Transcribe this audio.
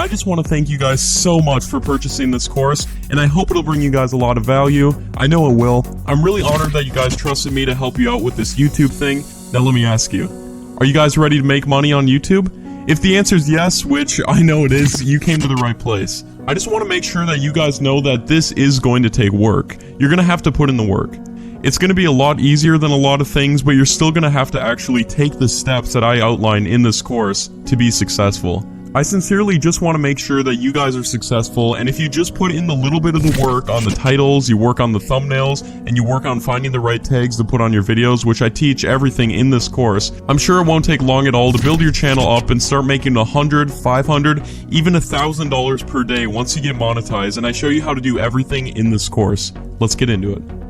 I just want to thank you guys so much for purchasing this course, and I hope it'll bring you guys a lot of value. I know it will. I'm really honored that you guys trusted me to help you out with this YouTube thing. Now let me ask you, are you guys ready to make money on YouTube? If the answer is yes, which I know it is, you came to the right place. I just want to make sure that you guys know that this is going to take work. You're going to have to put in the work. It's going to be a lot easier than a lot of things, but you're still going to have to actually take the steps that I outline in this course to be successful. I sincerely just want to make sure that you guys are successful, and if you just put in the little bit of the work on the titles, you work on the thumbnails, and you work on finding the right tags to put on your videos, which I teach everything in this course, I'm sure it won't take long at all to build your channel up and start making $100, $500, even $1,000 per day once you get monetized, and I show you how to do everything in this course. Let's get into it.